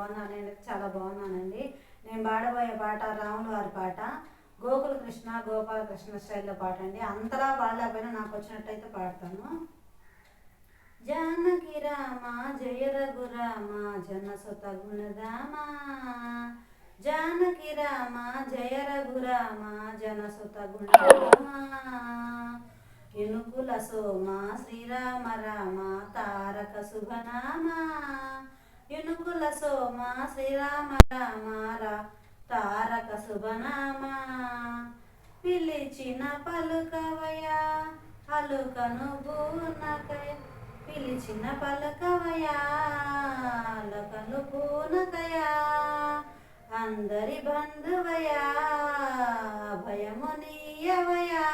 బాగున్నాను. నేను చాలా బాగున్నానండి. నేను పాడబోయే పాట రాముల వారి పాట, గోకుల కృష్ణ గోపాలకృష్ణ స్టైల్లో పాట అండి. అంతలా పాడలేకపోయినా నాకు వచ్చినట్టయితే పాడతాను. జానకి రామ జయ రఘురామ జనసుత గుణధామ, జానకి రామ జయ రఘురామ జనసుత గుణధామ, ఇనుకుల సోమ శ్రీరామ రామ తారక శుభనామ, ఇనుకుల సోమ శ్రీరామ రామ తారక శుభనామ, పిలిచిన పలుకవయ అలుకను పూనకయ, పిలిచిన పలుకవయ అలుకను పూనకయ, అందరి బంధువయా భయమునీయవయా,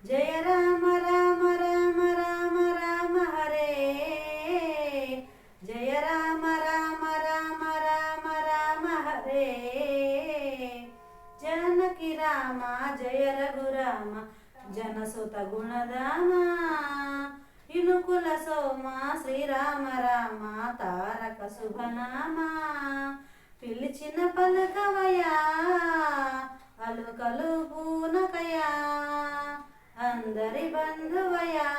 జయ రామ రామ రామ రామ రామ హరే, జయ రామ రామ రామ రామ రామ హరే, జానకి రామ జయ రఘురామ జనసుత గుణధామ, ఇనుకుల సోమ శ్రీరామ రామ తారక శుభనామ, పిలిచిన పలకవయా అలుకలు పూనకయా, అందరి బంధువయా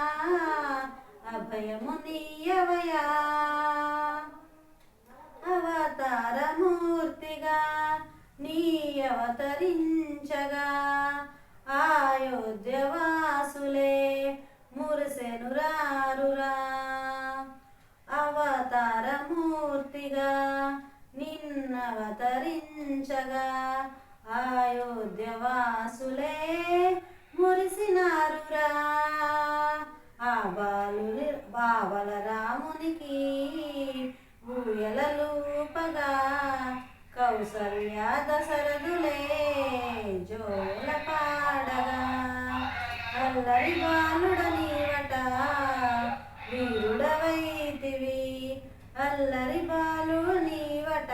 అభయమునీయవయా, అవతారమూర్తిగా నీ అవతరించగా అయోధ్యవాసులే మురిసెనురారురా, అవతారమూర్తిగా నిన్నవతరించగా అయోధ్యవాసులే మురిసినారురా, ఆ బావల రామునికి ఊయలలూపగా కౌసల్య దశరథులే జోల పాడగా, అల్లరి బాలుడ నీవట వీరుడవైతివి, అల్లరి బాలు నీవట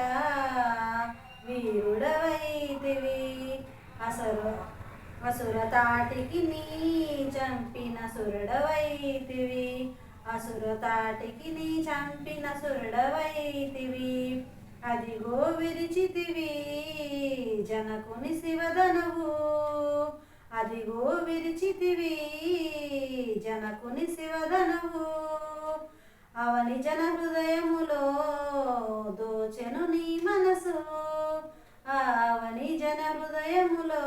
వీరుడవైతివి, అసుర తాటికి నీ చంపిన సురుడవైతివి, అసుర తాటికి నీ చంపిన సురుడవైతివి, అదిగో విరిచితివి జనకుని శివధనువు, అదిగో విరిచితివి జనకుని శివధనువు, అవని జన హృదయములో దోచెను నీ మనసు, అవని జన హృదయములో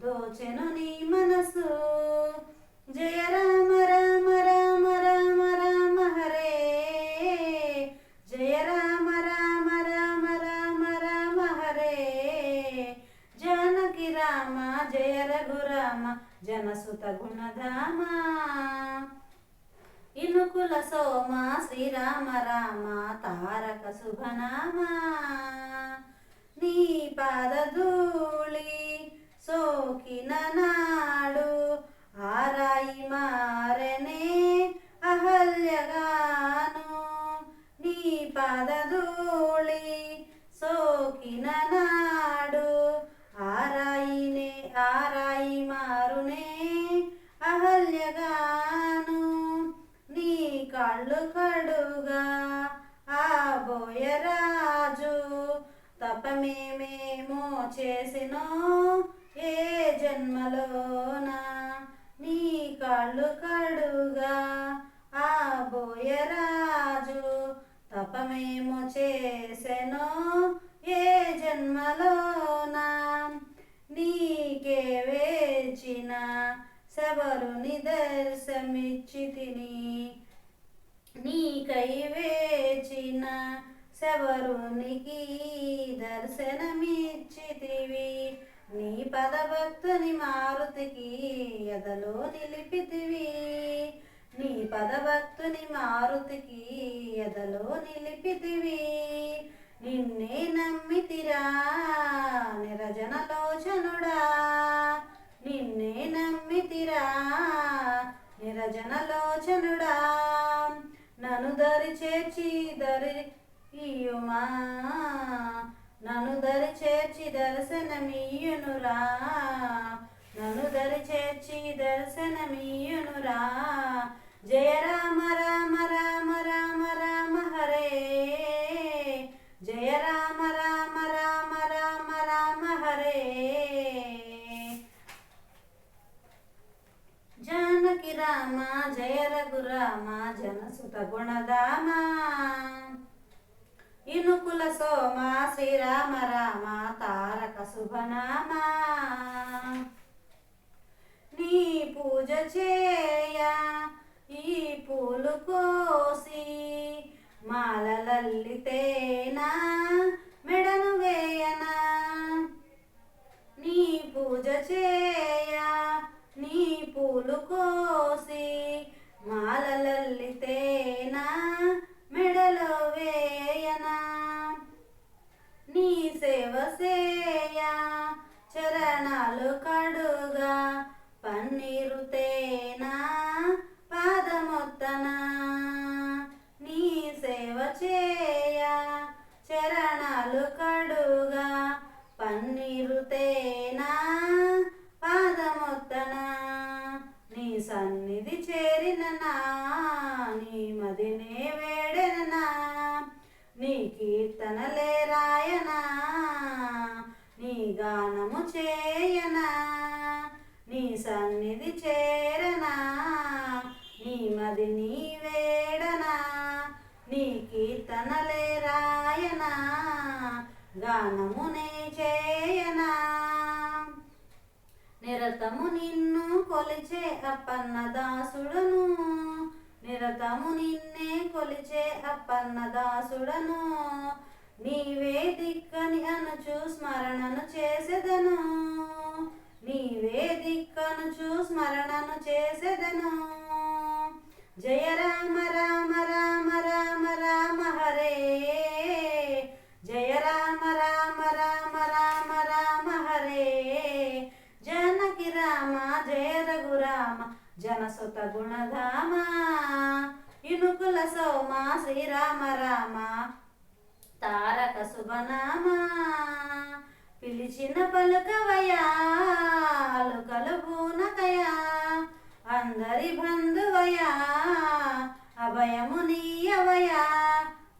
దోచెను నీ మనసు, జయ రామ రామ రామ రామ రామ హరే, జయ రామ రామ రామ రామ రామ హరే, జానకి రామ జయ రఘురామ జనసుత గుణధామ, ఇనుకుల సోమ శ్రీరామ రామ తారక శుభనామ, నీ పాదధూళి సోకిన నాడు ఆరాయి మారనే అహల్యగాను, నీ పాదధూళి సోకిన నాడు ఆరాయి మారునే అహల్యగాను, నీ కాళ్ళు కడుగా ఆ బోయరాజు తపమేమేమో చేసినో ఏ జన్మలోన, నీ కాళ్ళు కడుగా ఆ బోయరాజు తపమేమో చేసెనో ఏ జన్మలోన, నీకే వేచిన శబరుని దర్శమిచ్చితిని, నీకై వేచిన శబరునికి దర్శనమిచ్చితివి, నీ పదభక్తుని మారుతికి ఎదలో నిలిపితివి, నీ పదభక్తుని మారుతికి ఎదలో నిలిపితివి, నిన్నే నమ్మితిరా నిరజనలోచనుడా, నిన్నే నమ్మితిరా నిరజనలోచనుడా, నన్ను దరి చేర్చి దరి ఇయుమా, నన్ను దరి చేర్చి దర్శనమీయునురా, నన్ను దరి చేర్చి దర్శనమీయునురా, జయ రామ రామ రామ రామ రామ హరే, శ్రీరామ రామ తారక శుభనామా నీ పూజ చేయ ఈ పూలు కోసి మాలలల్లితేనా మెడను వేయనా నీ పూజ చేయ నీ పూలు కోసి మాలలల్లితేనా మెడలో వేయనా నీ సేవ సేయ చరణాలు కడుగా పన్నీరు తేనా పాదమొత్తనా నీ సేవ చేయ చరణాలు కడుగా పన్నీరు తేనా పాదమొత్తనా నీ సన్నిధి చేరిననా నీ మదినే వేడెననా నీ కీర్తనలే రాయనా నీ గానము చేయనా నీ సన్నిధి చేరనా నీ మదిని వేడనా నీ కీర్తనలే రాయనా గానమునే చేయనా నిరతము నిన్ను కొలిచే అప్పన్నదాసుడను నిరతము నిన్నే కొలిచే అప్పన్నదాసుడను నీవే దిక్కని అనుచు స్మరణను చేసెదను నీవే దిక్కనుచు స్మరణను చేసెదను జయ రామ రామ రామ రామ రామ హరే జయ రామ రామ రామ రామ రామ హరే జానకి రామ జయ రఘురామ జనసుత గుణధామ ఇనుకుల సోమ శ్రీరామ రామ తారక శుభనామ పిలిచిన పలుకవయా కలుబూనకయా అందరి బంధువయా అభయము నీయవయా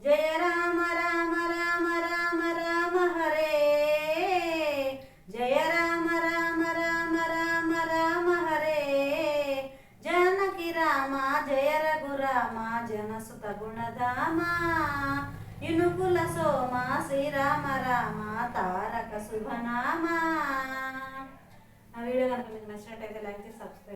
జయ రామ రామ రామ రామ రామ హరే జయ రామ రామ రామ రామ రామ హరే జానకి రామ జయ రఘురామ జనసుత గుణధామ ఇనుకుల సోమ శ్రీరామ రామ తారక శుభనామ. ఆ వీడియో కనుక మీకు నచ్చినట్టయితే లైక్ చేసి సబ్స్క్రైబ్